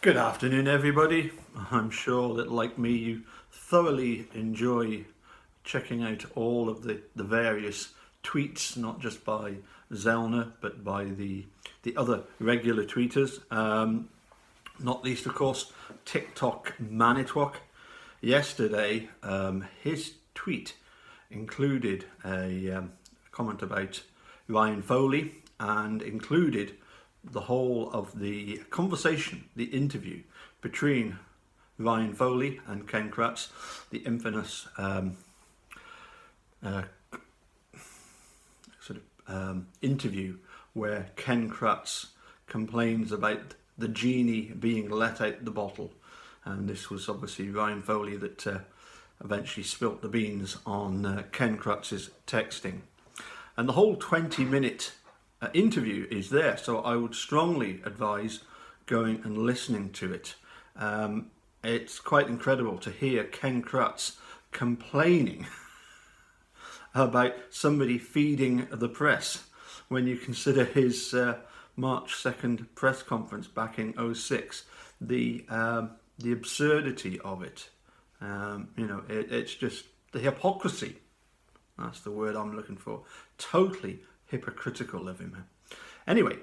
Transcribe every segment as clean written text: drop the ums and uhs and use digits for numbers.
Good afternoon, everybody. I'm sure that, like me, you thoroughly enjoy checking out all of the various tweets, not just by Zellner, but by the other regular tweeters. Not least, of course, TikTok Manitwok. Yesterday, his tweet included a comment about Ryan Foley and included the whole of the conversation, the interview between Ryan Foley and Ken Kratz, the infamous interview where Ken Kratz complains about the genie being let out the bottle. And this was obviously Ryan Foley that eventually spilt the beans on Ken Kratz's texting. And the whole 20-minute interview is there, so I would strongly advise going and listening to it. It's quite incredible to hear Ken Kratz complaining about somebody feeding the press when you consider his March 2nd press conference back in 2006. The absurdity of it. It's just the hypocrisy. That's the word I'm looking for. Totally hypocritical of him. Anyway,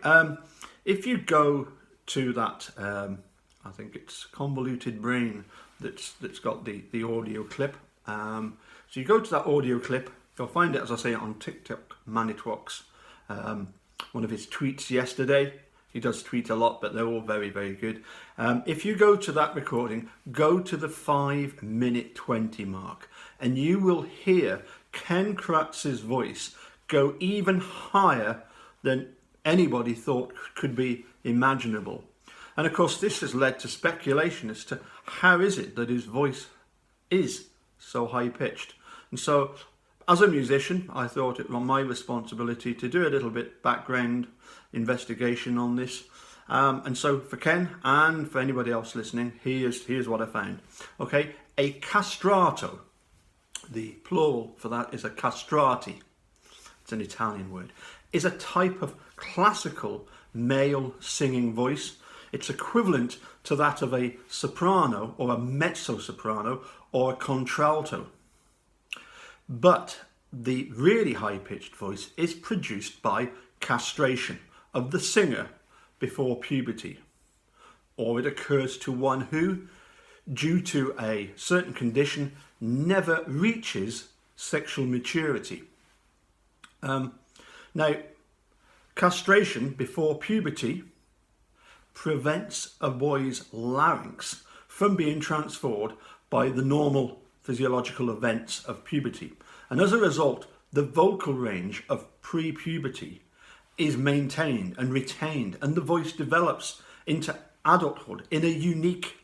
if you go to that, I think it's Convoluted Brain that's got the audio clip. So you go to that audio clip, you'll find it, as I say, on TikTok Manitwok's one of his tweets yesterday. He does tweet a lot, but they're all very, very good. If you go to that recording, go to the 5:20 mark, and you will hear Ken Kratz's voice go even higher than anybody thought could be imaginable. And of course, this has led to speculation as to how is it that his voice is so high-pitched. And so, as a musician, I thought it was my responsibility to do a little bit background investigation on this. And so for Ken and for anybody else listening, here's what I found. Okay, a castrato, the plural for that is a castrati, it's an Italian word, is a type of classical male singing voice. It's equivalent to that of a soprano or a mezzo-soprano or a contralto. But the really high-pitched voice is produced by castration of the singer before puberty, or it occurs to one who, due to a certain condition, never reaches sexual maturity. Now, castration before puberty prevents a boy's larynx from being transformed by the normal physiological events of puberty. And as a result, the vocal range of pre-puberty is maintained and retained, and the voice develops into adulthood in a unique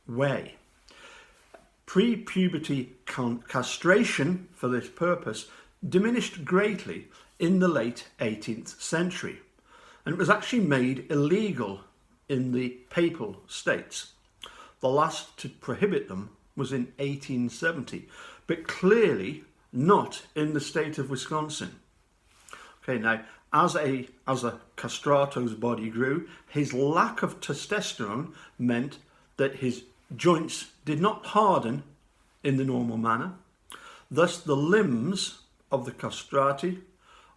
way. Pre-puberty castration for this purpose diminished greatly in the late 18th century, and it was actually made illegal in the Papal States. The last to prohibit them was in 1870, but clearly not in the state of Wisconsin. Okay, now, as a castrato's body grew, his lack of testosterone meant that his joints did not harden in the normal manner. Thus, the limbs of the castrati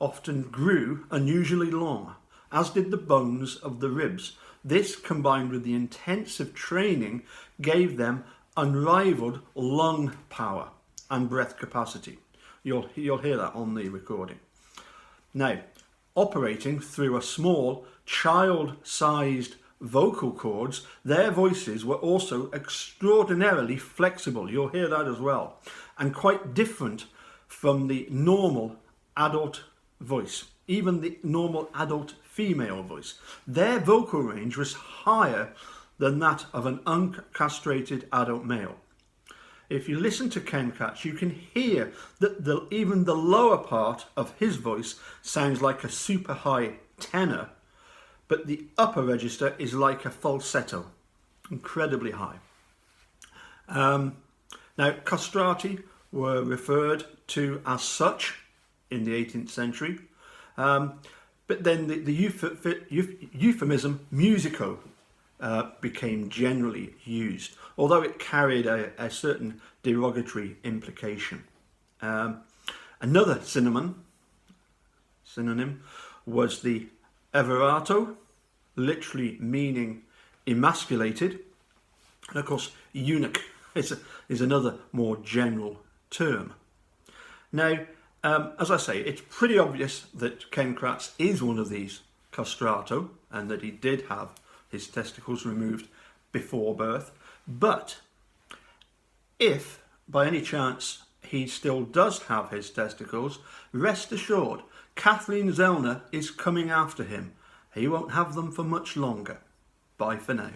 often grew unusually long, as did the bones of the ribs. This, combined with the intensive training, gave them unrivaled lung power and breath capacity. You'll hear that on the recording. Now, operating through a small child-sized vocal cords, their voices were also extraordinarily flexible. You'll hear that as well, and quite different from the normal adult voice, even the normal adult female voice. Their vocal range was higher than that of an uncastrated adult male. If you listen to Ken Kratz, you can hear that even the lower part of his voice sounds like a super high tenor, but the upper register is like a falsetto, incredibly high. Now, castrati were referred to as such in the 18th century, but then the euphemism musico became generally used, although it carried a certain derogatory implication. Another synonym was the everato, literally meaning emasculated. And of course, eunuch is another more general term. Now, as I say, it's pretty obvious that Ken Kratz is one of these castrato and that he did have his testicles removed before birth. But if by any chance he still does have his testicles, rest assured, Kathleen Zellner is coming after him. He won't have them for much longer. Bye for now.